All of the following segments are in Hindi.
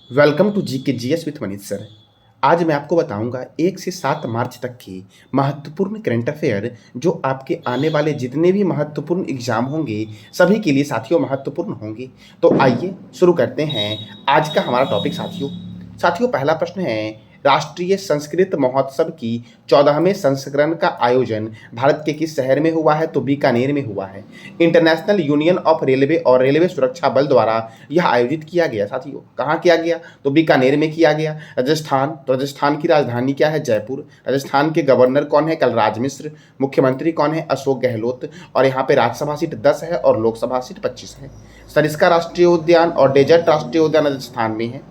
वेलकम टू जी के G S with Manish sir. आज मैं आपको बताऊंगा 1 से 7 मार्च तक की महत्वपूर्ण करंट अफेयर जो आपके आने वाले जितने भी महत्वपूर्ण एग्जाम होंगे सभी के लिए साथियों महत्वपूर्ण होंगे। तो आइए शुरू करते हैं आज का हमारा टॉपिक साथियों। पहला प्रश्न है, राष्ट्रीय संस्कृत महोत्सव की 14वें संस्करण का आयोजन भारत के किस शहर में हुआ है? तो बीकानेर में हुआ है। इंटरनेशनल यूनियन ऑफ रेलवे और रेलवे सुरक्षा बल द्वारा यह आयोजित किया गया साथियों। कहाँ किया गया? तो बीकानेर में किया गया। राजस्थान, तो राजस्थान की राजधानी क्या है? जयपुर। राजस्थान के गवर्नर कौन है? कलराज मिश्र। मुख्यमंत्री कौन है? अशोक गहलोत। और यहाँ पे राज्यसभा सीट 10 है और लोकसभा सीट 25 है। सरिस्का राष्ट्रीय उद्यान और डेजर्ट राष्ट्रीय उद्यान राजस्थान में है।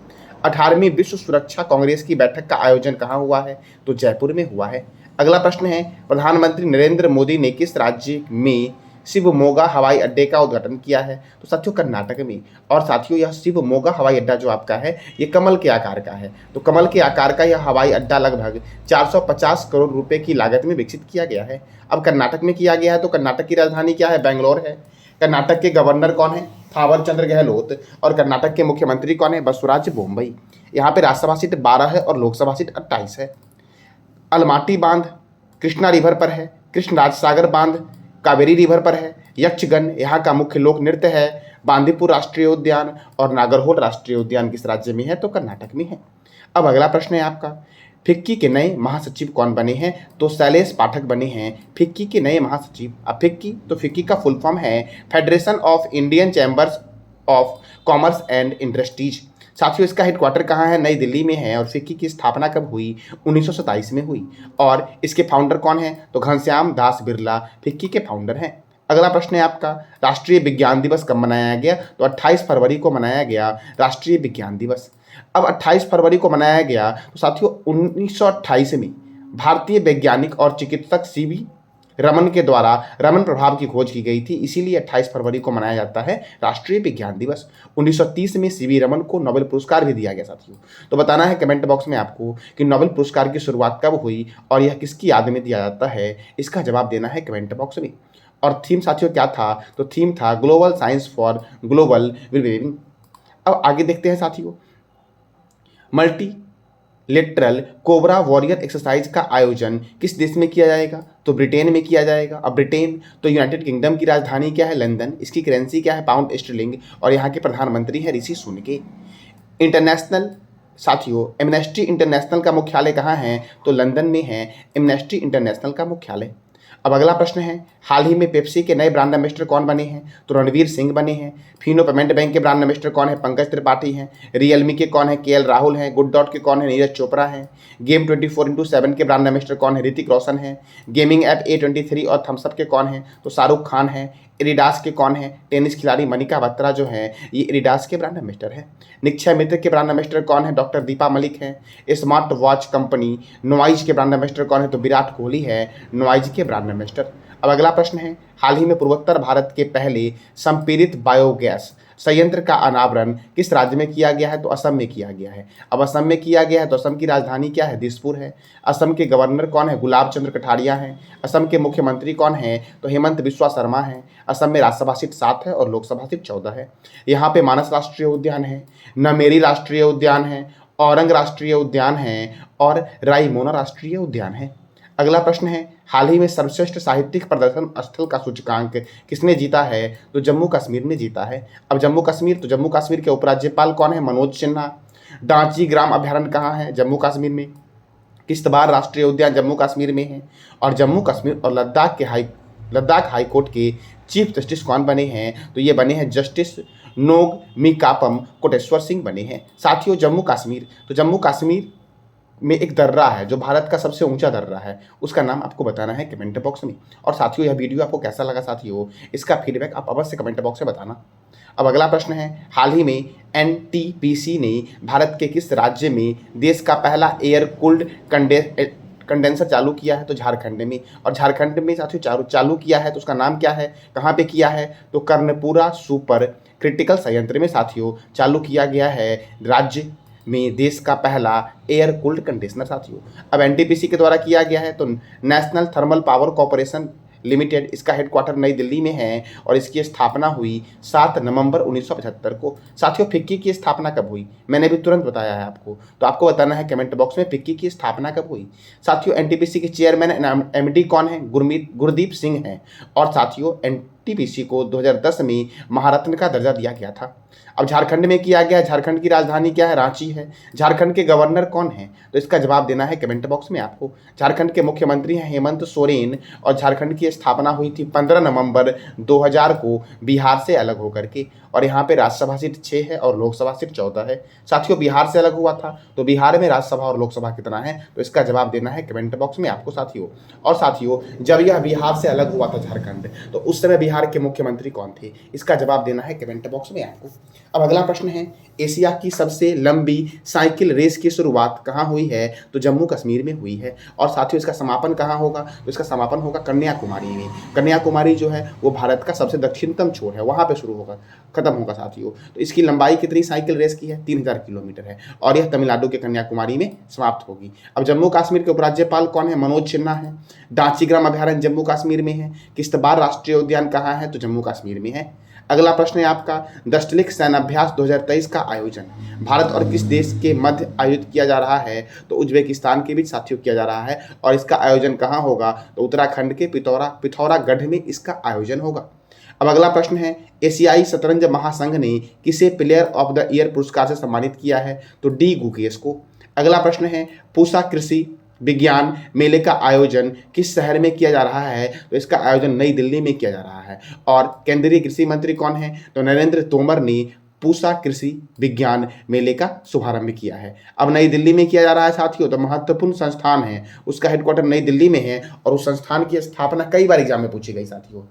18वीं विश्व सुरक्षा कांग्रेस की बैठक का आयोजन कहाँ हुआ है? तो जयपुर में हुआ है। अगला प्रश्न है, प्रधानमंत्री नरेंद्र मोदी ने किस राज्य में शिवमोगा हवाई अड्डे का उद्घाटन किया है? तो साथियों कर्नाटक में। और साथियों यह शिवमोगा हवाई अड्डा जो आपका है ये कमल के आकार का है। तो कमल के आकार का यह हवाई अड्डा लगभग 450 करोड़ रुपए की लागत में विकसित किया गया है। अब कर्नाटक में किया गया है तो कर्नाटक की राजधानी क्या है? बेंगलोर है। कर्नाटक के गवर्नर कौन है? थावर चंद्र गहलोत। और कर्नाटक के मुख्यमंत्री कौन है? बसवराज बोम्मई। यहाँ पे राज्यसभा सीट 12 है और लोकसभा सीट 28 है। अलमाटी बांध कृष्णा रिवर पर है। कृष्णराज सागर बांध कावेरी रिवर पर है। यक्षगन यहाँ का मुख्य लोक नृत्य है। बांदीपुर राष्ट्रीय उद्यान और नागरहोल राष्ट्रीय उद्यान किस राज्य में है? तो कर्नाटक में है। अब अगला प्रश्न है आपका, फिक्की के नए महासचिव कौन बने हैं? तो शैलेश पाठक बने हैं फिक्की के नए महासचिव। अब फिक्की, तो फिक्की का फुल फॉर्म है federation of Indian chambers of commerce and industries. साथियों इसका हेडक्वार्टर कहाँ है? नई दिल्ली में है। और फिक्की की स्थापना कब हुई? 1927 में हुई। और इसके फाउंडर कौन है? तो घनश्याम दास बिरला फिक्की के फाउंडर हैं। अगला प्रश्न है आपका, राष्ट्रीय विज्ञान दिवस कब मनाया गया? तो 28 फरवरी को मनाया गया राष्ट्रीय विज्ञान दिवस। अब 28 फरवरी को मनाया गया तो साथियों 1928 में भारतीय वैज्ञानिक और चिकित्सक सीवी रमन के द्वारा रमन प्रभाव की खोज की गई थी, इसीलिए 28 फरवरी को मनाया जाता है राष्ट्रीय विज्ञान दिवस। 1930 में सीवी रमन को नोबेल पुरस्कार भी दिया गया साथियों। तो बताना है कमेंट बॉक्स में आपको कि नोबेल पुरस्कार की शुरुआत कब हुई और यह किसकी याद में दिया जाता है, इसका जवाब देना है कमेंट बॉक्स में। और थीम साथियों क्या था? तो थीम था global science for global wellbeing. अब आगे देखते हैं साथियों, multi lateral cobra warrior exercise का आयोजन किस देश में किया जाएगा? तो ब्रिटेन में किया जाएगा। अब ब्रिटेन तो यूनाइटेड किंगडम की राजधानी क्या है? लंदन। इसकी करेंसी क्या है? Pound sterling. और यहाँ के प्रधानमंत्री हैं ऋषि सुनक। इंटरनेशनल साथियों एमनेस्टी इंटरनेशनल का मुख्यालय कहाँ है? तो लंदन में है एमनेस्टी इंटरनेशनल का मुख्यालय। अब अगला प्रश्न है, हाल ही में पेप्सी के नए ब्रांड एम्बेसडर कौन बने हैं? तो रणवीर सिंह बने हैं। फिनो पेमेंट बैंक के ब्रांड एम्बेसडर कौन है? पंकज त्रिपाठी हैं। रियलमी के कौन है? केएल राहुल हैं। गुड डॉट के कौन है? नीरज चोपड़ा हैं। गेम 24x7 के ब्रांड एम्बेसडर कौन है? ऋतिक रोशन है। गेमिंग ऐप A23 और थम्सअप के कौन है? तो शाहरुख खान है। एडिडास के कौन है? टेनिस खिलाड़ी मनिका बत्रा जो है ये एडिडास के ब्रांड एम्बेसडर है। निक्षय मित्र के ब्रांड एम्बेसडर कौन है? डॉक्टर दीपा मलिक है। स्मार्ट वॉच कंपनी नॉइज के ब्रांड एम्बेसडर कौन है? तो विराट कोहली है नॉइज के ब्रांड एम्बेसडर। अब अगला प्रश्न है, हाल ही में पूर्वोत्तर भारत के पहले संपीड़ित बायोगैस संयंत्र का अनावरण किस राज्य में किया गया है? तो असम में किया गया है। अब असम में किया गया है तो असम की राजधानी क्या है? दिसपुर है। असम के गवर्नर कौन है? गुलाब चंद्र कटारिया हैं। असम के मुख्यमंत्री कौन है? तो हेमंत बिस्वा शर्मा हैं। असम में राज्यसभा सीट 7 है और लोकसभा सीट 14 है। यहाँ पे मानस राष्ट्रीय उद्यान है, नमेरी राष्ट्रीय उद्यान है, औरंग राष्ट्रीय उद्यान है और रायमोना राष्ट्रीय उद्यान है। अगला प्रश्न है, हाल ही में सर्वश्रेष्ठ साहित्यिक प्रदर्शन स्थल का सूचकांक किसने जीता है? तो जम्मू कश्मीर ने जीता है। अब जम्मू कश्मीर, तो जम्मू कश्मीर के उपराज्यपाल कौन है? मनोज सिन्हा। डांची ग्राम अभ्यारण्य कहाँ है? जम्मू कश्मीर में। किश्तवाड़ राष्ट्रीय उद्यान जम्मू कश्मीर में है। और जम्मू कश्मीर और लद्दाख हाई कोर्ट के चीफ जस्टिस कौन बने हैं? तो ये बने हैं जस्टिस नोग मिकापम कोटेश्वर सिंह बने हैं। साथियों जम्मू कश्मीर, तो जम्मू कश्मीर में एक दर्रा है जो भारत का सबसे ऊंचा दर्रा है, उसका नाम आपको बताना है कमेंट बॉक्स में। और साथियों यह वीडियो आपको कैसा लगा साथियों, इसका फीडबैक आप अवश्य कमेंट बॉक्स में बताना। अब अगला प्रश्न है, हाल ही में एनटीपीसी ने भारत के किस राज्य में देश का पहला एयर कूल्ड कंडेंसर चालू किया है? तो झारखंड में। और झारखंड में साथियों चालू किया है तो उसका नाम क्या है? कहाँ पे किया है? तो कर्णपुरा सुपर क्रिटिकल संयंत्र में साथियों चालू किया गया है राज्य में देश का पहला एयर कूल्ड कंडीशनर साथियों। अब एनटीपीसी के द्वारा किया गया है तो national thermal power corporation limited, इसका हेडक्वार्टर नई दिल्ली में है और इसकी स्थापना हुई 7 नवंबर 1975 को। साथियों, फिक्की की स्थापना कब हुई? मैंने भी तुरंत बताया है आपको, तो आपको बताना है कमेंट बॉक्स में फिक्की की स्थापना कब हुई। साथियों, एनटीपीसी के चेयरमैन एमडी कौन है? गुरदीप सिंह हैं। और साथियों, एनटीपीसी को 2010 में महारत्न का दर्जा दिया गया था। अब झारखंड में किया गया, झारखंड की राजधानी क्या है? रांची है। झारखंड के गवर्नर कौन है? तो इसका जवाब देना है कमेंट बॉक्स में आपको। झारखंड के मुख्यमंत्री हैं हेमंत सोरेन और झारखंड की स्थापना हुई थी 15 नवंबर 2000 को बिहार से अलग होकर के। और यहाँ पे राज्यसभा सीट 6 है और लोकसभा सीट 14 है। साथियों, बिहार से अलग हुआ था, तो बिहार में राज्यसभा और लोकसभा कितना है? तो इसका जवाब देना है कमेंट बॉक्स में आपको साथियों। और साथियों, जब यह बिहार से अलग हुआ था झारखंड, तो उस समय बिहार के मुख्यमंत्री कौन थे? इसका जवाब देना है कमेंट बॉक्स में आपको। अब अगला प्रश्न है, एशिया की सबसे लंबी साइकिल रेस की शुरुआत कहाँ हुई है? तो जम्मू कश्मीर में हुई है। और साथियों, इसका समापन कहाँ होगा? तो इसका समापन होगा कन्याकुमारी में। कन्याकुमारी जो है वो भारत का सबसे दक्षिणतम छोर है, वहाँ पे शुरू होगा, खत्म होगा साथियों। तो इसकी लंबाई कितनी साइकिल रेस की है? 3000 किलोमीटर है और यह तमिलनाडु के कन्याकुमारी में समाप्त होगी। अब जम्मू कश्मीर के उपराज्यपाल कौन है? मनोज सिन्हा है। दांचीग्राम अभयारण्य जम्मू कश्मीर में है। किश्तवाड़ राष्ट्रीय उद्यान कहाँ है? तो जम्मू कश्मीर में है। अगला प्रश्न है आपका, दशलिख सैन्याभ्यास 2023 का आयोजन भारत और किस देश के मध्य आयोजित किया जा रहा है? तो उज्बेकिस्तान के बीच साथियों किया जा रहा है। और इसका आयोजन कहाँ होगा? तो उत्तराखंड के पिथौरागढ़ में इसका आयोजन होगा। अब अगला प्रश्न है, एशियाई शतरंज महासंघ ने किसे प्लेयर ऑफ द ईयर पुरस्कार से सम्मानित किया है? तो डी गुकेश को। अगला प्रश्न है, पूसा कृषि विज्ञान मेले का आयोजन किस शहर में किया जा रहा है? तो इसका आयोजन नई दिल्ली में किया जा रहा है। और केंद्रीय कृषि मंत्री कौन है? तो नरेंद्र तोमर ने पूसा कृषि विज्ञान मेले का शुभारंभ किया है। अब नई दिल्ली में किया जा रहा है साथियों, तो महत्वपूर्ण संस्थान है, उसका हेडक्वार्टर नई दिल्ली में है और उस संस्थान की स्थापना कई बार एग्जाम में पूछी गई साथियों।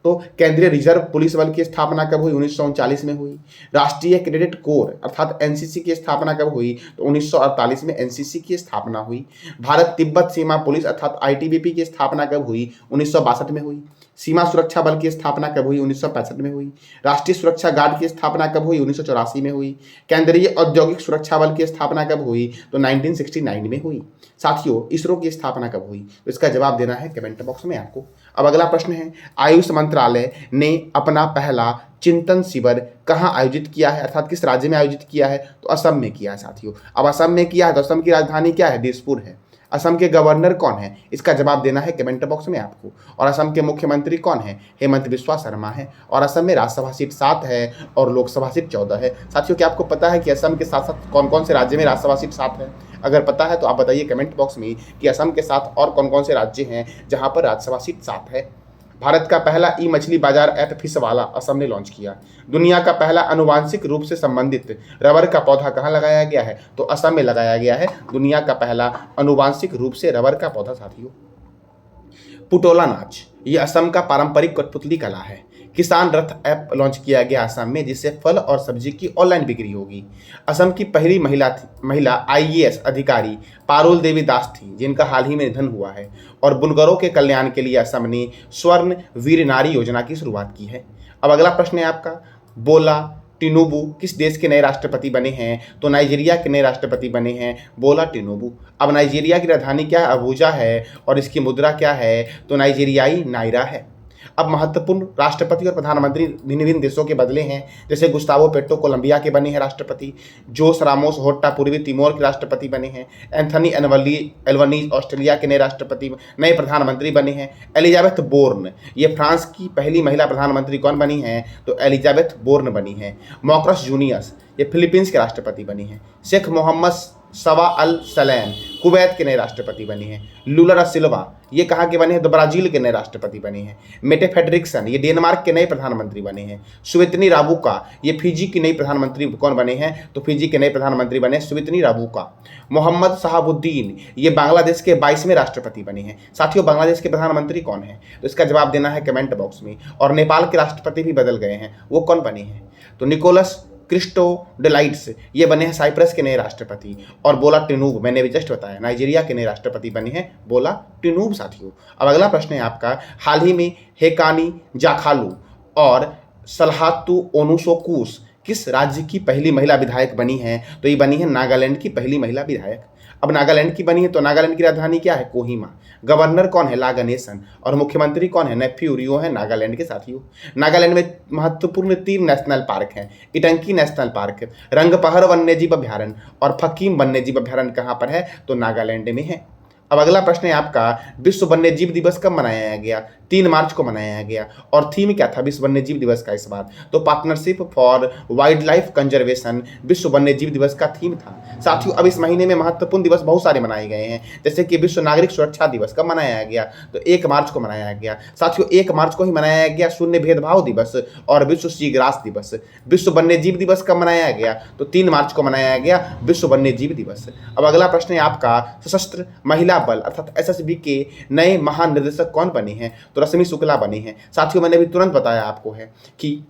तो केंद्रीय रिजर्व पुलिस बल की स्थापना कब हुई? 1939 में हुई। राष्ट्रीय कैडेट कोर अर्थात एनसीसी की स्थापना कब हुई? तो 1948 में एनसीसी की स्थापना हुई। भारत तिब्बत सीमा पुलिस अर्थात आईटीबीपी की स्थापना कब हुई? 1962 में हुई। सीमा सुरक्षा बल की स्थापना कब हुई? 1965 में हुई। राष्ट्रीय सुरक्षा गार्ड की स्थापना कब हुई? 1984 में हुई। केंद्रीय औद्योगिक सुरक्षा बल की स्थापना कब हुई? तो 1969 में हुई। साथियों, इसरो की स्थापना कब हुई? तो इसका जवाब देना है कमेंट बॉक्स में आपको। अब अगला प्रश्न है, आयुष मंत्रालय ने अपना पहला चिंतन शिविर कहाँ आयोजित किया है अर्थात किस राज्य में आयोजित किया है? तो असम में किया है साथियों। अब असम में किया है तो असम की राजधानी क्या है? दिसपुर है। असम के गवर्नर कौन है? इसका जवाब देना है कमेंट बॉक्स में आपको। और असम के मुख्यमंत्री कौन है? हेमंत बिस्वा शर्मा है। और असम में राज्यसभा सीट 7 है और लोकसभा सीट 14 है। साथियों, क्या आपको पता है कि असम के साथ साथ कौन कौन से राज्य में राज्यसभा सीट 7 है? अगर पता है तो आप बताइए कमेंट बॉक्स में कि असम के साथ और कौन कौन से राज्य हैं जहां पर राज्यसभा सीट 7 है। भारत का पहला ई मछली बाजार ऐप फिश वाला असम ने लॉन्च किया। दुनिया का पहला आनुवांशिक रूप से संबंधित रबर का पौधा कहाँ लगाया गया है? तो असम में लगाया गया है दुनिया का पहला आनुवांशिक रूप से रबर का पौधा साथियों। पुटोला नाच ये असम का पारंपरिक कठपुतली कला है। किसान रथ ऐप लॉन्च किया गया असम में, जिससे फल और सब्जी की ऑनलाइन बिक्री होगी। असम की पहली महिला आईएएस अधिकारी पारुल देवी दास थी, जिनका हाल ही में निधन हुआ है। और बुनकरों के कल्याण के लिए असम ने स्वर्ण वीर नारी योजना की शुरुआत की है। अब अगला प्रश्न है आपका, बोला टिनुबू किस देश के नए राष्ट्रपति बने हैं? तो नाइजीरिया के नए राष्ट्रपति बने हैं बोला टिनुबू। अब नाइजीरिया की राजधानी क्या है? अबूजा है। और इसकी मुद्रा क्या है? तो नाइजीरियाई नायरा है। अब महत्वपूर्ण राष्ट्रपति और प्रधानमंत्री भिन्न भिन्न देशों के बदले हैं, जैसे गुस्तावो पेट्रो कोलंबिया के बने हैं राष्ट्रपति, जोस रामोस होर्टा पूर्वी तिमोर के राष्ट्रपति बने हैं, एंथनी एल्बनीज ऑस्ट्रेलिया के नए राष्ट्रपति नए प्रधानमंत्री बने हैं, एलिजाबेथ बोर्न ये फ्रांस की पहली महिला प्रधानमंत्री कौन बनी हैं? तो एलिजाबेथ बोर्न बनी हैं। मॉक्रस जूनियस ये फिलीपींस के राष्ट्रपति बने हैं। शेख मोहम्मद सवा अल सलैम कुवैत के नए राष्ट्रपति बने हैं। लुला दा सिल्वा ये कहाँ के बने हैं? तो ब्राजील के नए राष्ट्रपति बने हैं। मेटे फेडरिक्सन ये डेनमार्क के नए प्रधानमंत्री बने हैं। सुवितनी राबुका ये फिजी की नई प्रधानमंत्री कौन बने हैं? तो फिजी के नए प्रधानमंत्री बने सुवितनी राबुका। मोहम्मद शहाबुद्दीन ये बांग्लादेश के 22वें राष्ट्रपति बने हैं। साथियों, बांग्लादेश के प्रधानमंत्री कौन है? तो इसका जवाब देना है कमेंट बॉक्स में। और नेपाल के राष्ट्रपति भी बदल गए हैं, वो कौन बने हैं? तो निकोलस क्रिस्टोडेलाइट्स ये बने हैं साइप्रस के नए राष्ट्रपति। और बोला टिनूब मैंने भी जस्ट बताया नाइजीरिया के नए राष्ट्रपति बने हैं बोला टिनूब साथियों। अब अगला प्रश्न है आपका, हाल ही में हेकानी जाखालू और सलहातु ओनुसोकूस किस राज्य की पहली महिला विधायक बनी है? तो ये बनी है नागालैंड की पहली महिला विधायक। अब नागालैंड की बनी है तो नागालैंड की राजधानी क्या है? कोहिमा। गवर्नर कौन है? ला गणेशन। और मुख्यमंत्री कौन है? नेफ्यू रियो है नागालैंड के साथियों। नागालैंड में महत्वपूर्ण 3 नेशनल पार्क हैं। इटंकी नेशनल पार्क, रंगपहर वन्यजीव अभ्यारण्य और फकीम वन्यजीव अभ्यारण्य कहाँ पर है? तो नागालैंड में है। अब अगला प्रश्न है आपका, विश्व वन्यजीव दिवस कब मनाया गया? 3 मार्च को मनाया गया। और थीम क्या था विश्व वन्यजीव दिवस का इस बार? तो partnership for wild life conservation विश्व वन्यजीव दिवस का थीम था। साथियों, अब इस महीने में महत्वपूर्ण दिवस बहुत सारे मनाए गए हैं, जैसे कि विश्व नागरिक सुरक्षा दिवस कब मनाया गया? तो 1 मार्च को मनाया गया। साथियों, 1 मार्च को ही मनाया गया शून्य भेदभाव दिवस और विश्व सीग्रास दिवस। विश्व वन्यजीव दिवस कब मनाया गया? तो 3 मार्च को मनाया गया विश्व वन्यजीव दिवस। अब अगला प्रश्न है आपका, सशस्त्र महिला बल अर्थात एसएसबी के नए महानिदेशक कौन बने हैं? तो रश्मि शुक्ला बनी है। साथियों, मैंने अभी तुरंत बताया आपको है कि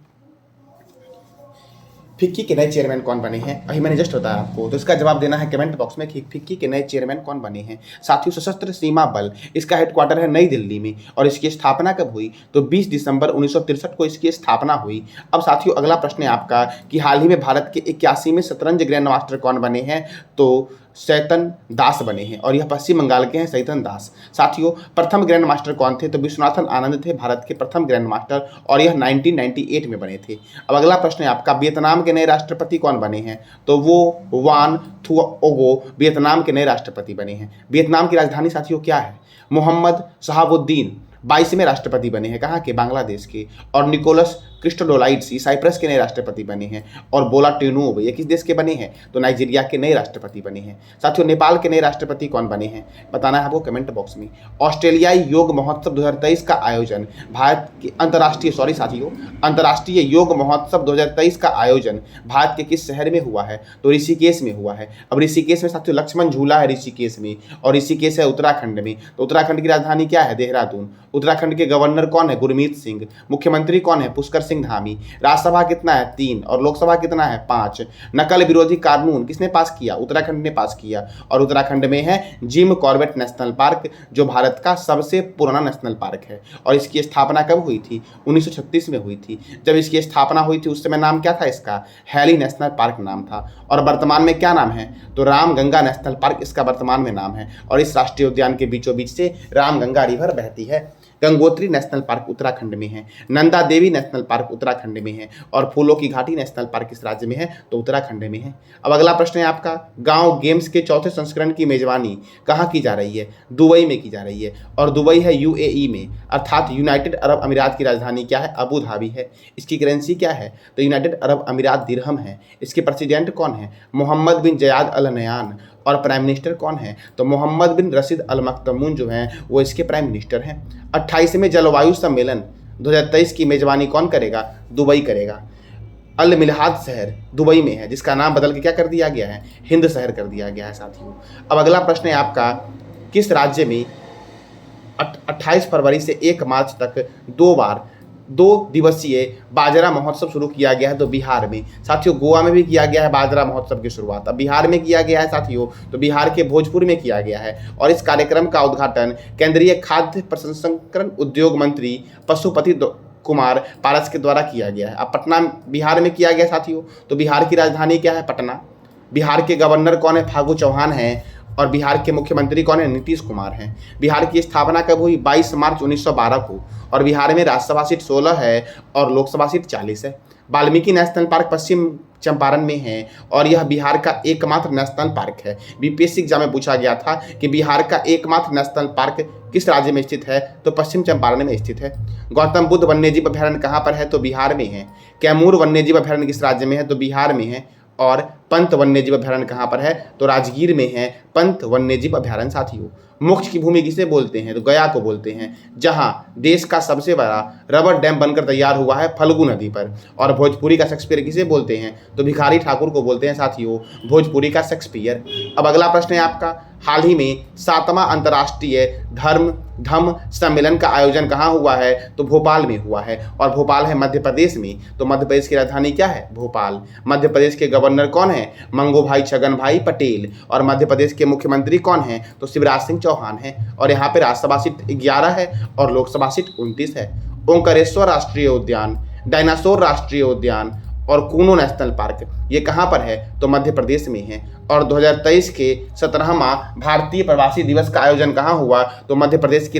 फिक्की के नए चेयरमैन कौन बने हैं, अभी मैंने जस्ट बताया आपको, तो इसका जवाब देना है कमेंट बॉक्स में कि फिक्की के नए चेयरमैन कौन बने हैं। साथियों, सशस्त्र सीमा बल इसका हेडक्वार्टर है नई दिल्ली में और इसकी स्थापना कब हुई? तो 20 दिसंबर 1963 को इसकी स्थापना हुई। अब साथियों, अगला प्रश्न है आपका कि हाल ही में भारत के 81वें शतरंज ग्रैंड मास्टर कौन बने हैं? तो चैतन दास बने हैं और यह पश्चिम बंगाल के हैं चैतन दास। साथियों, प्रथम ग्रैंड मास्टर कौन थे? तो विश्वनाथन आनंद थे भारत के प्रथम ग्रैंड मास्टर और यह 1998 में बने थे। अब अगला प्रश्न है आपका, वियतनाम के नए राष्ट्रपति कौन बने हैं? तो वो वान थुओगो वियतनाम के नए राष्ट्रपति बने हैं। वियतनाम की राजधानी साथियों क्या है? मोहम्मद शहाबुद्दीन 22वें राष्ट्रपति बने हैं, कहाँ के? बांग्लादेश के। और निकोलस क्रिस्टोडोलाइड्स साइप्रस के नए राष्ट्रपति बने हैं। और बोला टिनूब ये किस देश के बने हैं? तो नाइजीरिया के नए राष्ट्रपति बने हैं। साथियों, नेपाल के नए राष्ट्रपति कौन बने हैं? बताना है आपको कमेंट बॉक्स में। ऑस्ट्रेलियाई योग महोत्सव 2023 का आयोजन भारत के अंतर्राष्ट्रीय योग महोत्सव 2023 का आयोजन भारत के किस शहर में हुआ है? तो ऋषिकेश में हुआ है। अब ऋषिकेश में साथियों लक्ष्मण झूला है ऋषिकेश में, और ऋषिकेश है उत्तराखंड में। तो उत्तराखंड की राजधानी क्या है? देहरादून। उत्तराखंड के गवर्नर कौन है? गुरमीत सिंह। मुख्यमंत्री कौन है? पुष्कर सिंह धामी। राज्यसभा कितना है? 3 और लोकसभा कितना है? 5। नकल विरोधी कानून किसने पास किया? उत्तराखंड ने पास किया। और उत्तराखंड में है जिम कॉर्बेट नेशनल पार्क, जो भारत का सबसे पुराना नेशनल पार्क है। और इसकी स्थापना कब हुई थी? 1936 में हुई थी। जब इसकी स्थापना हुई थी उस समय नाम क्या था इसका? हैली नेशनल पार्क नाम था। और वर्तमान में क्या नाम है? तो रामगंगा नेशनल पार्क इसका वर्तमान में नाम है। और इस राष्ट्रीय उद्यान के बीचों बीच से रामगंगा रिवर बहती है। गंगोत्री नेशनल पार्क उत्तराखंड में है। नंदा देवी नेशनल पार्क उत्तराखंड में है। और फूलों की घाटी नेशनल पार्क किस राज्य में है? तो उत्तराखंड में है। अब अगला प्रश्न है आपका, गांव गेम्स के 4थे संस्करण की मेजबानी कहाँ की जा रही है? दुबई में की जा रही है। और दुबई है यूएई में, अर्थात यूनाइटेड अरब अमीरात की राजधानी क्या है? अबू धाबी है। इसकी करेंसी क्या है? तो यूनाइटेड अरब अमीरात दिरहम है। इसके प्रेसिडेंट कौन है? मोहम्मद बिन जयाद अल नयान। और प्राइम मिनिस्टर कौन है? तो मोहम्मद बिन रशीद अल मख्तूम जो हैं वो इसके प्राइम मिनिस्टर हैं। 28वें जलवायु सम्मेलन 2023 की मेजबानी कौन करेगा? दुबई करेगा। अल मिल्हाद शहर दुबई में है, जिसका नाम बदल के क्या कर दिया गया है? हिंद शहर कर दिया गया है साथियों। अब अगला प्रश्न है आपका, किस राज्य में 28 फरवरी से 1 मार्च तक 2 दिवसीय बाजरा महोत्सव शुरू किया गया है? तो बिहार में। साथियों, गोवा में भी किया गया है बाजरा महोत्सव की शुरुआत। अब बिहार में किया गया है साथियों, तो बिहार के भोजपुर में किया गया है। और इस कार्यक्रम का उद्घाटन केंद्रीय खाद्य प्रसंस्करण उद्योग मंत्री पशुपति कुमार पारस के द्वारा किया गया है। अब पटना बिहार में किया गया साथियों, तो बिहार की राजधानी क्या है? पटना। बिहार के गवर्नर कौन है? फागू चौहान हैं। और बिहार के मुख्यमंत्री कौन है? नीतीश कुमार हैं। बिहार की स्थापना कब हुई? 22 मार्च 1912 को। और बिहार में राज्यसभा सीट 16 है और लोकसभा सीट 40 है। वाल्मीकि नेशनल पार्क पश्चिम चंपारण में है और यह बिहार का एकमात्र नेशनल पार्क है। बीपीएससी एग्जाम में पूछा गया था कि बिहार का एकमात्र नेशनल पार्क किस राज्य में स्थित है? तो पश्चिम चंपारण में स्थित है। गौतम बुद्ध वन्यजीव अभ्यारण्य कहाँ पर है? तो बिहार में है। कैमूर वन्यजीव अभ्यारण्य किस राज्य में है? तो बिहार में है। और पंत वन्यजीव अभ्यारण्य कहाँ पर है? तो राजगीर में है पंत वन्यजीव अभ्यारण्य साथियों। मोक्ष की भूमि किसे बोलते हैं? तो गया को बोलते हैं, जहां देश का सबसे बड़ा रबर डैम बनकर तैयार हुआ है फल्गु नदी पर। और भोजपुरी का शेक्सपियर किसे बोलते हैं? तो भिखारी ठाकुर को बोलते हैं साथियों, भोजपुरी का शेक्सपियर। अब अगला प्रश्न है आपका, हाल ही में 7वां अंतर्राष्ट्रीय धम्म सम्मेलन का आयोजन कहाँ हुआ है? तो भोपाल में हुआ है। और भोपाल है मध्य प्रदेश में। तो मध्य प्रदेश की राजधानी क्या है? भोपाल। मध्य प्रदेश के गवर्नर कौन है? मंगूभाई छगन भाई पटेल। और मध्य प्रदेश के मुख्यमंत्री कौन है? तो शिवराज सिंह चौहान है। और यहाँ पे राज्यसभा सीट 11 है और लोकसभा सीट 29 है। ओंकारेश्वर राष्ट्रीय उद्यान, डायनासोर राष्ट्रीय उद्यान और कूनो नेशनल पार्क, ये कहाँ पर है? तो मध्य प्रदेश में है। और 2023 के 17वां भारतीय प्रवासी दिवस का आयोजन कहाँ हुआ? तो मध्य प्रदेश की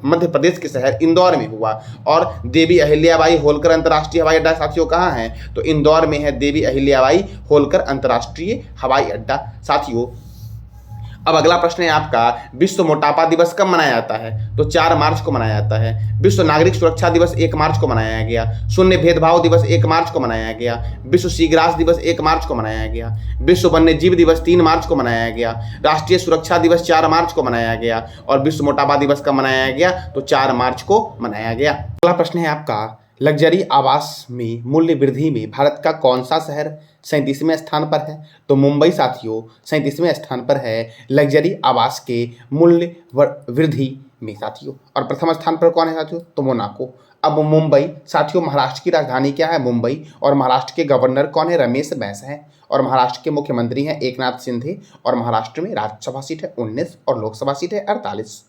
मध्य प्रदेश के शहर इंदौर में हुआ। और देवी अहिल्याबाई होलकर अंतर्राष्ट्रीय हवाई अड्डा साथियों कहाँ है? तो इंदौर में है देवी अहिल्याबाई होलकर अंतर्राष्ट्रीय हवाई अड्डा साथियों। अब अगला प्रश्न है आपका, विश्व मोटापा दिवस कब मनाया जाता है? तो 4 मार्च को मनाया जाता है। विश्व नागरिक सुरक्षा दिवस 1 मार्च को मनाया गया। शून्य भेदभाव दिवस 1 मार्च को मनाया गया। विश्व सीग्रास दिवस 1 मार्च को मनाया गया। विश्व वन्य जीव दिवस 3 मार्च को मनाया गया। राष्ट्रीय सुरक्षा दिवस 4 मार्च को मनाया गया। और विश्व मोटापा दिवस कब मनाया गया? तो 4 मार्च को मनाया गया। अगला प्रश्न है आपका, लग्जरी आवास में मूल्य वृद्धि में भारत का कौन सा शहर 37वें स्थान पर है? तो मुंबई साथियों 37वें स्थान पर है लग्जरी आवास के मूल्य वृद्धि में साथियों। और प्रथम स्थान पर कौन है साथियों? तो मोनाको। अब मुंबई साथियों, महाराष्ट्र की राजधानी क्या है? मुंबई। और महाराष्ट्र के गवर्नर कौन है? रमेश बैस हैं। और महाराष्ट्र के मुख्यमंत्री हैं एकनाथ शिंदे। और महाराष्ट्र में राज्यसभा सीट है 19 और लोकसभा सीट है 48।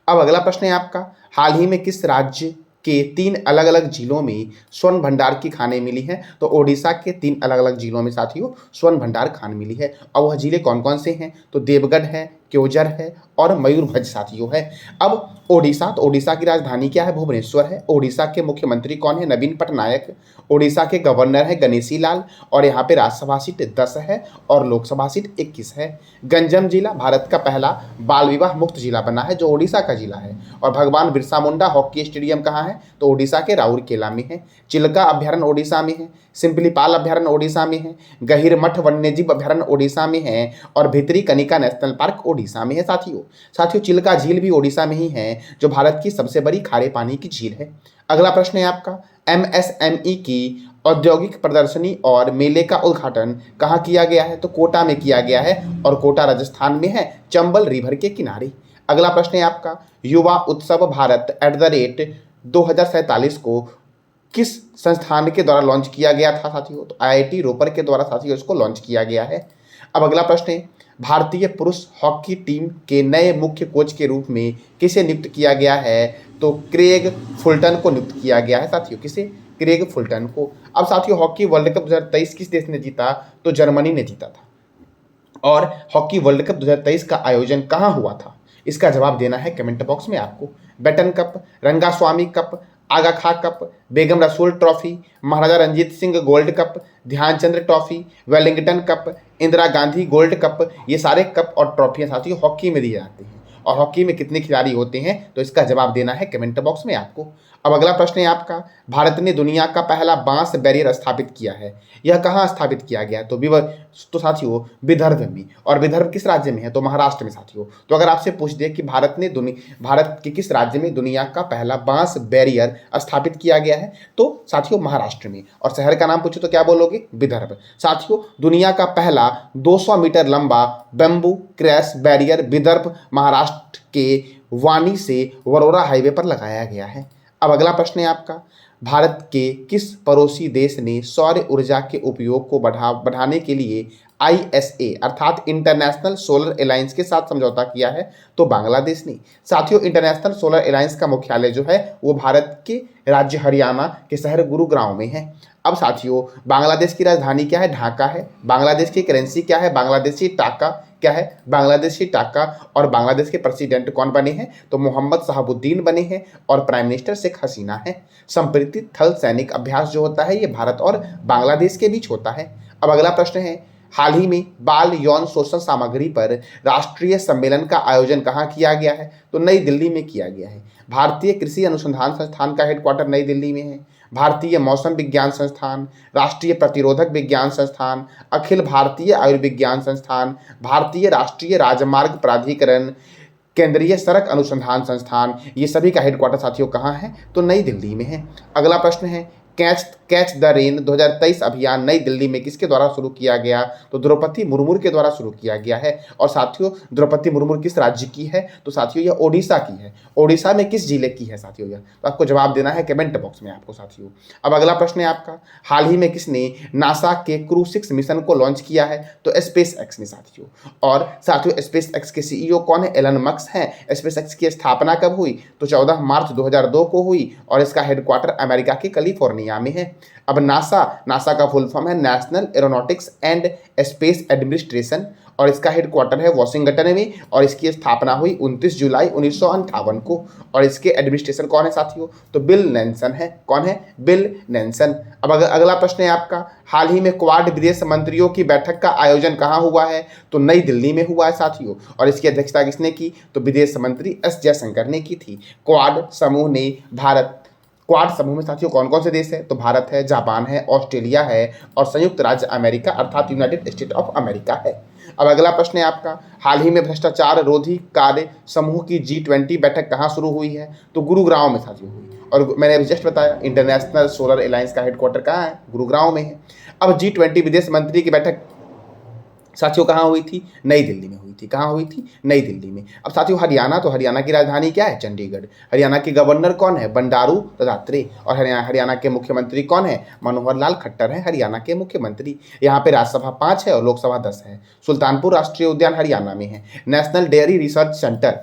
अब अगला प्रश्न है आपका, हाल ही में किस राज्य के 3 अलग अलग जिलों में स्वर्ण भंडार की खानें मिली हैं? तो ओडिशा के 3 अलग अलग जिलों में साथियों स्वर्ण भंडार खान मिली है। और वह जिले कौन कौन से हैं? तो देवगढ़ है, क्योंझर है और मयूरभंज साथियों है। अब ओडिशा, तो ओडिशा की राजधानी क्या है? भुवनेश्वर है। ओडिशा के मुख्यमंत्री कौन है? नवीन पटनायक। ओडिशा के गवर्नर है गणेशी लाल। और यहाँ पे राज्यसभा सीट 10 है और लोकसभा सीट 21 है। गंजम जिला भारत का पहला बाल विवाह मुक्त जिला बना है, जो ओडिशा का जिला है। और भगवान बिरसा मुंडा हॉकी स्टेडियम कहाँ है? तो ओडिशा के राउरकेला में है। चिल्का अभ्यारण्य ओडिशा में है। सिंपलीपाल अभ्यारण्य ओडिशा में है। गहिरमठ वन्यजीव अभ्यारण्य ओडिशा में है। और भितरी कनिका नेशनल पार्क ओडिशा में है साथियों चिल्का झील भी ओडिशा में ही है, जो भारत की सबसे बड़ी खारे पानी की झील है। अगला प्रश्न है आपका, MSME की औद्योगिक प्रदर्शनी और मेले का उद्घाटन कहाँ किया गया है? तो कोटा में किया गया है। और कोटा राजस्थान में है, चंबल रिवर के किनारे। अगला प्रश्न है आपका, युवा उत्सव भारत @2047 को किस संस्थान के द्वारा लॉन्च किया गया था साथियों? तो IIT रोपर के द्वारा साथियों इसको लॉन्च किया गया है। अब अगला प्रश्न है, भारतीय पुरुष हॉकी टीम के नए मुख्य कोच के रूप में किसे नियुक्त किया गया है? तो क्रेग फुलटन को नियुक्त किया गया है साथियों। किसे? क्रेग फुलटन को। अब साथियों, हॉकी वर्ल्ड कप 2023 किस देश ने जीता? तो जर्मनी ने जीता था। और हॉकी वर्ल्ड कप 2023 का आयोजन कहाँ हुआ था? इसका जवाब देना है कमेंट बॉक्स में आपको। Beighton cup, Rangaswamy cup, Aga Khan cup, Begum Rasul trophy, Maharaja Ranjit Singh gold cup, Dhyanchandra trophy, Wellington cup, Indira Gandhi gold cup, ये सारे कप और ट्रॉफियां साथियों हॉकी में दिए जाते हैं। और हॉकी में कितने खिलाड़ी होते हैं? तो इसका जवाब देना है कमेंट बॉक्स में आपको। अब अगला प्रश्न है आपका, भारत ने दुनिया का पहला बांस बैरियर स्थापित किया है, यह कहाँ स्थापित किया गया? तो साथियों विदर्भ में। और विदर्भ किस राज्य में है? तो महाराष्ट्र में साथियों। तो अगर आपसे पूछ दे कि भारत के किस राज्य में दुनिया का पहला बांस बैरियर स्थापित किया गया है? तो साथियों महाराष्ट्र में। और शहर का नाम पूछे तो क्या बोलोगे? विदर्भ। साथियों, दुनिया का पहला 200 मीटर लंबा bamboo crash barrier Vidarbha Maharashtra के वानी से वरोरा हाईवे पर लगाया गया है। अब अगला प्रश्न है आपका, भारत के किस पड़ोसी देश ने सौर ऊर्जा के उपयोग को बढ़ाने के लिए ISA अर्थात इंटरनेशनल सोलर अलायंस के साथ समझौता किया है? तो बांग्लादेश ने। साथियों, इंटरनेशनल सोलर अलायंस का मुख्यालय जो है वो भारत के राज्य हरियाणा के शहर गुरुग्राम में है। अब साथियों, बांग्लादेश की राजधानी क्या है? ढाका है। बांग्लादेश की करेंसी क्या है? बांग्लादेशी टाका। क्या है? बांग्लादेशी टाका। और बांग्लादेश के प्रेसिडेंट कौन बने हैं? तो मोहम्मद शहाबुद्दीन बने हैं। और प्राइम मिनिस्टर शेख हसीना है। संप्रीति थल सैनिक अभ्यास जो होता है ये भारत और बांग्लादेश के बीच होता है। अब अगला प्रश्न है, हाल ही में बाल यौन शोषण सामग्री पर राष्ट्रीय सम्मेलन का आयोजन कहाँ किया गया है? तो नई दिल्ली में किया गया है। भारतीय कृषि अनुसंधान संस्थान का हेडक्वार्टर नई दिल्ली में है। भारतीय मौसम विज्ञान संस्थान, राष्ट्रीय प्रतिरोधक विज्ञान संस्थान, अखिल भारतीय आयुर्विज्ञान संस्थान, भारतीय राष्ट्रीय राजमार्ग प्राधिकरण, केंद्रीय सड़क अनुसंधान संस्थान, ये सभी का हेडक्वार्टर साथियों कहाँ है? तो नई दिल्ली में है। अगला प्रश्न है, कैच द रेन 2023 अभियान नई दिल्ली में किसके द्वारा शुरू किया गया? तो द्रौपदी मुर्मू के द्वारा शुरू किया गया है। और साथियों, द्रौपदी मुर्मू किस राज्य की है? तो साथियों यह ओडिशा की है। ओडिशा में किस जिले की है साथियों यह? तो आपको जवाब देना है कमेंट बॉक्स में आपको साथियों। अब अगला प्रश्न है आपका, हाल ही में किसने नासा के क्रू 6 मिशन को लॉन्च किया है? तो स्पेस एक्स ने साथियों। और साथियों, स्पेस एक्स के CEO कौन है? एलन मस्क हैं। स्पेस एक्स की स्थापना कब हुई? तो 14 मार्च 2002 को हुई। और इसका हेडक्वार्टर अमेरिका के कैलिफोर्निया कैलिफोर्निया में है। अब नासा, नासा का फुल फॉर्म है national aeronautics and space administration, और इसका हेडक्वार्टर है वॉशिंगटन में, और इसकी स्थापना हुई 29 जुलाई 1958 को। और इसके एडमिनिस्ट्रेशन कौन है साथियों? तो बिल नेल्सन है। कौन है? Bill Nelson. अब अगला प्रश्न है आपका, हाल ही में क्वाड विदेश मंत्रियों की बैठक का आयोजन कहाँ हुआ है? तो नई दिल्ली में हुआ है साथियों। और इसकी अध्यक्षता किसने की? तो विदेश मंत्री एस जयशंकर ने की थी। क्वाड समूह ने भारत, क्वाड समूह में साथियों कौन कौन से देश है? तो भारत है, जापान है, ऑस्ट्रेलिया है और संयुक्त राज्य अमेरिका अर्थात यूनाइटेड स्टेट ऑफ अमेरिका है। अब अगला प्रश्न है आपका, हाल ही में भ्रष्टाचार रोधी कार्य समूह की G20 बैठक कहाँ शुरू हुई है? तो गुरुग्राम में साथियों हुई। और मैंने अभी जस्ट बताया इंटरनेशनल सोलर अलायंस का हेडक्वार्टर कहाँ है? गुरुग्राम में है। अब G20 विदेश मंत्री की बैठक साथियों कहाँ हुई थी? नई दिल्ली में हुई थी। कहाँ हुई थी? नई दिल्ली में। अब साथियों हरियाणा, तो हरियाणा की राजधानी क्या है? चंडीगढ़। हरियाणा के गवर्नर कौन है? बंडारू दत्तात्रेय। और हरियाणा के मुख्यमंत्री कौन है? मनोहर लाल खट्टर है हरियाणा के मुख्यमंत्री। यहाँ पे राज्यसभा 5 है और लोकसभा 10 है। सुल्तानपुर राष्ट्रीय उद्यान हरियाणा में है। नेशनल डेयरी रिसर्च सेंटर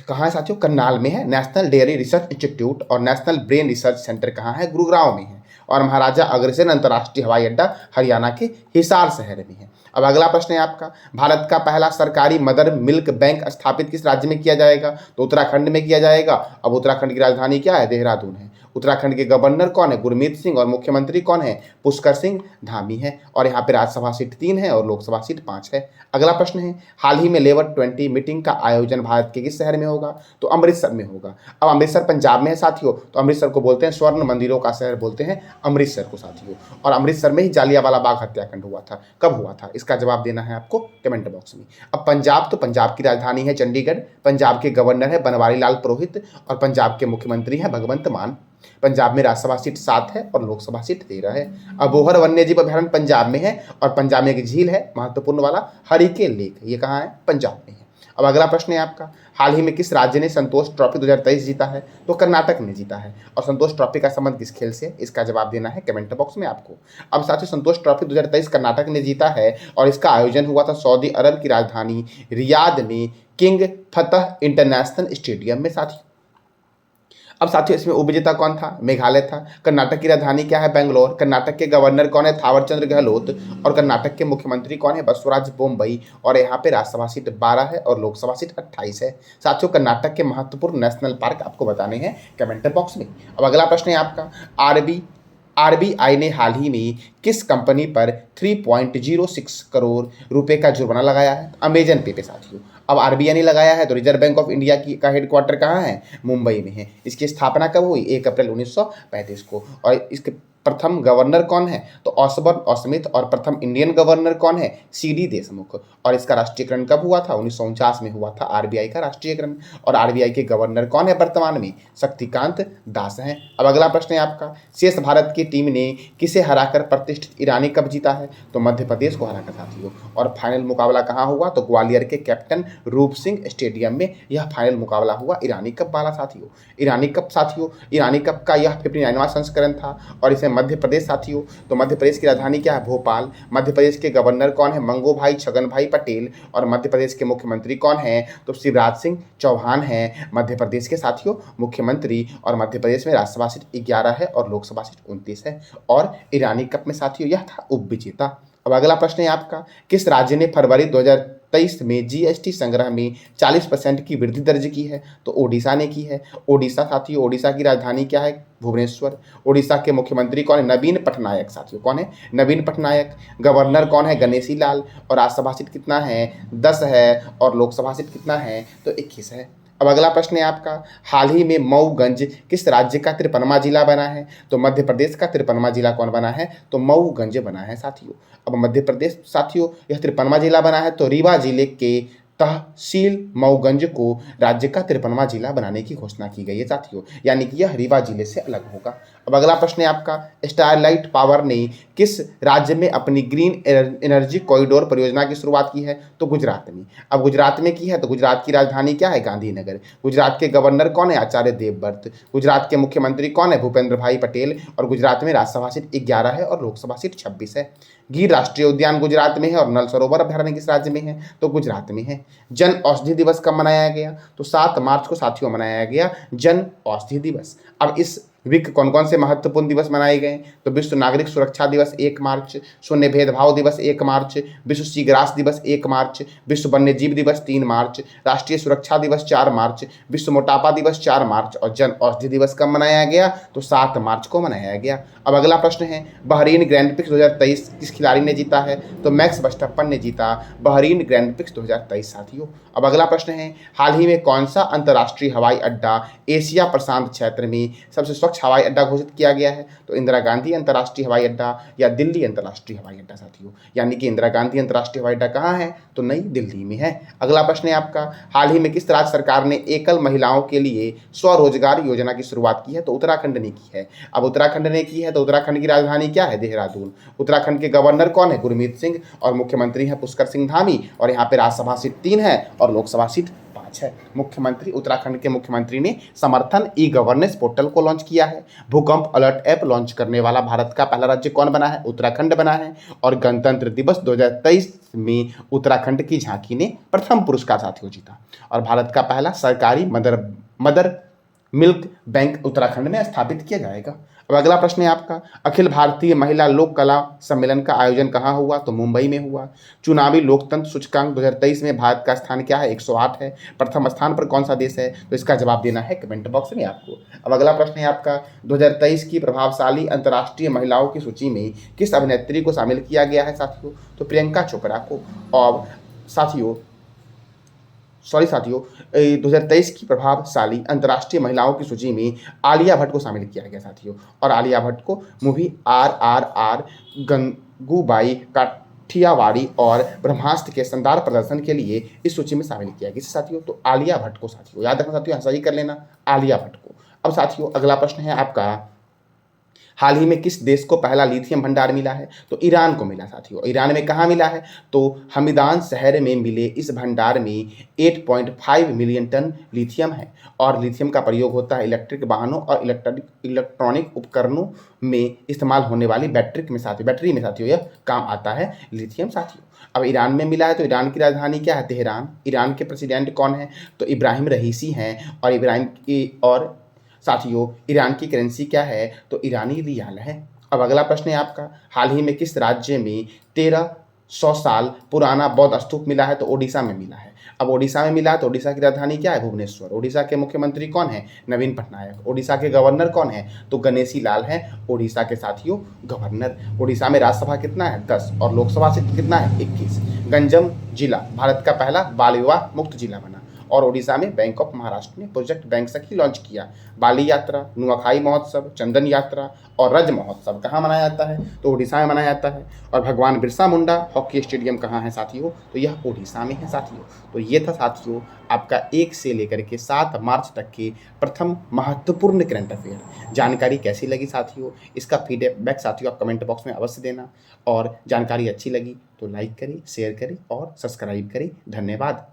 कहाँ है साथियों? करनाल में है नेशनल डेयरी रिसर्च इंस्टीट्यूट। और नेशनल ब्रेन रिसर्च सेंटर कहाँ है? गुरुग्राम में है। और महाराजा अग्रसेन अंतर्राष्ट्रीय हवाई अड्डा हरियाणा के हिसार शहर में है। अब अगला प्रश्न है आपका, भारत का पहला सरकारी मदर मिल्क बैंक स्थापित किस राज्य में किया जाएगा? तो उत्तराखंड में किया जाएगा। अब उत्तराखंड की राजधानी क्या है? देहरादून है। उत्तराखंड के गवर्नर कौन है? गुरमीत सिंह। और मुख्यमंत्री कौन है? पुष्कर सिंह धामी है। और यहाँ पे राज्यसभा सीट 3 है और लोकसभा सीट 5 है। अगला प्रश्न है, हाल ही में लेबर 20 मीटिंग का आयोजन भारत के किस शहर में होगा? तो अमृतसर में होगा। अब अमृतसर पंजाब में है साथियों, तो अमृतसर को बोलते हैं स्वर्ण मंदिरों का शहर, बोलते हैं अमृतसर को साथियों। और अमृतसर में ही जालियांवाला बाग हत्याकांड हुआ था। कब हुआ था? इसका जवाब देना है आपको कमेंट बॉक्स में। अब पंजाब, तो पंजाब की राजधानी है चंडीगढ़। पंजाब के गवर्नर है बनवारी लाल पुरोहित और पंजाब के मुख्यमंत्री हैं भगवंत मान। पंजाब में राज्यसभा सीट 7 है और लोकसभा सीट 13 है। अबोहर वन्यजीव अभयारण्य पंजाब में है और पंजाब में एक झील है महत्वपूर्ण वाला हरिके लेक, ये कहाँ है? पंजाब में है। अब अगला प्रश्न है आपका, हाल ही में किस राज्य ने संतोष ट्रॉफी 2023 जीता है? तो कर्नाटक ने जीता है। और संतोष ट्रॉफी का संबंध किस खेल से? इसका जवाब देना है कमेंट बॉक्स में आपको। अब साथियों संतोष ट्रॉफी 2023 कर्नाटक ने जीता है और इसका आयोजन हुआ था सऊदी अरब की राजधानी रियाद में किंग फतह इंटरनेशनल स्टेडियम में साथियों। अब साथियों इसमें उपविजेता कौन था? मेघालय था। कर्नाटक की राजधानी क्या है? बेंगलोर। कर्नाटक के गवर्नर कौन है? थावरचंद्र गहलोत। और कर्नाटक के मुख्यमंत्री कौन है? बसवराज बोम्मई। और यहाँ पे राज्यसभा सीट 12 है और लोकसभा सीट 28 है। साथियों कर्नाटक के महत्वपूर्ण नेशनल पार्क आपको बताने हैं कमेंट बॉक्स में। अब अगला प्रश्न है आपका, आरबीआई ने हाल ही में किस कंपनी पर 3.06 करोड़ रुपए का जुर्माना लगाया है? अमेजन पे साथियों। अब आरबीआई ने लगाया है तो रिजर्व बैंक ऑफ इंडिया की का हेडक्वार्टर कहाँ है? मुंबई में है। इसकी स्थापना कब हुई? 1 अप्रैल 1935 को। और इसके प्रथम गवर्नर कौन है? तो ऑसबर्न ऑस्मिथ। और प्रथम इंडियन गवर्नर कौन है? सीडी देशमुख। और इसका राष्ट्रीयकरण कब हुआ था? 1949 में हुआ था आरबीआई का राष्ट्रीयकरण। और आरबीआई के गवर्नर कौन है वर्तमान में? शक्तिकांत दास हैं। अब अगला प्रश्न है आपका, शेष भारत की टीम ने किसे हराकर प्रतिष्ठित ईरानी कप जीता है? तो मध्य प्रदेश को हराकर साथियों। और फाइनल मुकाबला कहाँ हुआ? तो ग्वालियर के कैप्टन रूप सिंह स्टेडियम में यह फाइनल मुकाबला हुआ ईरानी कप वाला साथियों। ईरानी कप साथियों, ईरानी कप का यह 59वां संस्करण था और इसे मध्य प्रदेश साथियों। तो मध्य प्रदेश की राजधानी क्या है? भोपाल। मध्य प्रदेश के गवर्नर कौन है? मंगू भाई छगन भाई पटेल। और मध्य प्रदेश के मुख्यमंत्री कौन है? तो शिवराज सिंह चौहान हैं मध्य प्रदेश के साथियों मुख्यमंत्री। और मध्य प्रदेश में राज्यसभा सीट 11 है और लोकसभा सीट 29 है। और ईरानी कप में साथियों यह था उपविजेता। अब अगला प्रश्न है आपका, किस राज्य ने फरवरी 2023 में जीएसटी संग्रह में 40% की वृद्धि दर्ज की है? तो ओडिशा ने की है। ओडिशा साथियों, ओडिशा की राजधानी क्या है? भुवनेश्वर। ओडिशा के मुख्यमंत्री कौन है? नवीन पटनायक साथियों। कौन है? नवीन पटनायक। गवर्नर कौन है? गणेशी लाल। और राज्यसभा सीट कितना है? 10 है और लोकसभा सीट कितना है? तो 21 है। अब अगला प्रश्न है आपका, हाल ही में मऊगंज किस राज्य का 53वां जिला बना है? तो मध्य प्रदेश का 53वां जिला कौन बना है? तो मऊगंज बना है साथियों। अब मध्य प्रदेश साथियों यह 53वां जिला बना है तो रीवा जिले के तहसील मऊगंज को राज्य का 53वां जिला बनाने की घोषणा की गई है साथियों, यानी कि यह रीवा जिले से अलग होगा। अब अगला प्रश्न है आपका, स्टारलाइट पावर ने किस राज्य में अपनी ग्रीन एनर्जी कॉरिडोर परियोजना की शुरुआत की है? तो गुजरात में। अब गुजरात में की है तो गुजरात की राजधानी क्या है? गांधीनगर। गुजरात के गवर्नर कौन है? आचार्य देवव्रत। गुजरात के मुख्यमंत्री कौन है? भूपेंद्र भाई पटेल। और गुजरात में राज्यसभा सीट 11 है और लोकसभा सीट 26 है। गिर राष्ट्रीय उद्यान गुजरात में है और नल सरोवर अभयारण्य किस राज्य में है? तो गुजरात में है। जन औषधि दिवस कब मनाया गया? तो 7 मार्च को साथियों मनाया गया जन औषधि दिवस। अब इस विश्व कौन कौन से महत्वपूर्ण दिवस मनाए गए? तो विश्व नागरिक सुरक्षा दिवस 1 मार्च, शून्य भेदभाव दिवस 1 मार्च, विश्व सीग्रास दिवस 1 मार्च, विश्व वन्यजीव दिवस 3 मार्च, राष्ट्रीय सुरक्षा दिवस 4 मार्च, विश्व मोटापा दिवस 4 मार्च और जन औषधि दिवस कब मनाया गया? तो 7 मार्च को मनाया गया। अब अगला प्रश्न है, बहरीन ग्रैंड प्रिक्स 2023 किस खिलाड़ी ने जीता है? तो मैक्स वर्स्टेपन ने जीता बहरीन ग्रैंड प्रिक्स 2023 साथियों। अब अगला प्रश्न है, हाल ही में कौन सा अंतर्राष्ट्रीय हवाई अड्डा एशिया प्रशांत क्षेत्र में सबसे स्वच्छ हवाई अड्डा घोषित किया गया है? तो इंदिरा गांधी अंतर्राष्ट्रीय हवाई अड्डा या दिल्ली अंतर्राष्ट्रीय हवाई अड्डा साथियों। यानी कि इंदिरा गांधी अंतर्राष्ट्रीय हवाई अड्डा कहाँ है? तो नई दिल्ली में है। अगला प्रश्न है आपका, हाल ही में किस राज्य सरकार ने एकल महिलाओं के लिए स्वरोजगार योजना की शुरुआत की है? तो उत्तराखंड ने की है। अब उत्तराखंड ने की है तो उत्तराखंड की राजधानी क्या है? देहरादून। उत्तराखंड के गवर्नर कौन है? गुरमीत सिंह। और मुख्यमंत्री है पुष्कर सिंह धामी। और यहाँ पे राज्यसभा सीट 3 है और लोकसभा सीट 5 है। मुख्यमंत्री, उत्तराखंड के मुख्यमंत्री ने समर्थन ई गवर्नेंस पोर्टल को लॉन्च किया है। भूकंप अलर्ट ऐप लॉन्च करने वाला भारत का पहला राज्य कौन बना है? उत्तराखंड बना है। और गणतंत्र दिवस 2023 में उत्तराखंड की झांकी ने प्रथम पुरस्कार साथियों जीता। और भारत का पहला सरकारी मदर मिल्क बैंक उत्तराखंड में स्थापित किया जाएगा। अब अगला प्रश्न है आपका, अखिल भारतीय महिला लोक कला सम्मेलन का आयोजन कहाँ हुआ? तो मुंबई में हुआ। चुनावी लोकतंत्र सूचकांक 2023 में भारत का स्थान क्या है? 108 है। प्रथम स्थान पर कौन सा देश है? तो इसका जवाब देना है कमेंट बॉक्स में आपको। अब अगला प्रश्न है आपका, 2023 की प्रभावशाली अंतर्राष्ट्रीय महिलाओं की सूची में किस अभिनेत्री को शामिल किया गया है साथियों? तो प्रियंका चोपड़ा को। और साथियों 2023 की प्रभावशाली अंतर्राष्ट्रीय महिलाओं की सूची में आलिया भट्ट को शामिल किया गया साथियों। और आलिया भट्ट को मूवी RRR, गंगूबाई काठियावाड़ी और ब्रह्मास्त्र के शानदार प्रदर्शन के लिए इस सूची में शामिल किया गया साथियों। तो आलिया भट्ट को साथियों याद रखना साथियों, सही कर लेना आलिया भट्ट को। अब साथियों अगला प्रश्न है आपका, हाल ही में किस देश को पहला लिथियम भंडार मिला है? तो ईरान को मिला साथियों। ईरान में कहाँ मिला है? तो हमीदान शहर में मिले इस भंडार में 8.5 मिलियन टन लिथियम है। और लिथियम का प्रयोग होता है इलेक्ट्रिक वाहनों और इलेक्ट्रॉनिक उपकरणों में इस्तेमाल होने वाली बैटरी में साथियों यह काम आता है लिथियम साथियों। अब ईरान में मिला है तो ईरान की राजधानी क्या है? तेहरान। ईरान के प्रेसिडेंट कौन है? तो इब्राहिम रईसी हैं। और इब्राहिम की और साथियों ईरान की करेंसी क्या है? तो ईरानी रियाल है। अब अगला प्रश्न है आपका, हाल ही में किस राज्य में 1300 साल पुराना बौद्ध स्तूप मिला है? तो ओडिशा में मिला है। अब ओडिशा में मिला है तो ओडिशा की राजधानी क्या है? भुवनेश्वर। ओडिशा के मुख्यमंत्री कौन है? नवीन पटनायक। ओडिशा के गवर्नर कौन है? तो गणेशी लाल है ओडिशा के साथियों गवर्नर। ओडिशा में राज्यसभा कितना है? 10 और लोकसभा सीट कितना है? 21। गंजम जिला भारत का पहला बाल विवाह मुक्त जिला बना। और ओडिशा में बैंक ऑफ महाराष्ट्र ने प्रोजेक्ट बैंक सखी लॉन्च किया। बाली यात्रा, नुआखाई महोत्सव, चंदन यात्रा और रज महोत्सव कहाँ मनाया जाता है? तो ओडिशा में मनाया जाता है। और भगवान बिरसा मुंडा हॉकी स्टेडियम कहाँ है साथियों? तो यह ओडिशा में है साथियों। तो ये था साथियों आपका 1 से लेकर के 7 मार्च तक के प्रथम महत्वपूर्ण करंट अफेयर। जानकारी कैसी लगी साथियों? इसका फीडबैक साथियों आप कमेंट बॉक्स में अवश्य देना। और जानकारी अच्छी लगी तो लाइक करें, शेयर करें और सब्सक्राइब करें। धन्यवाद।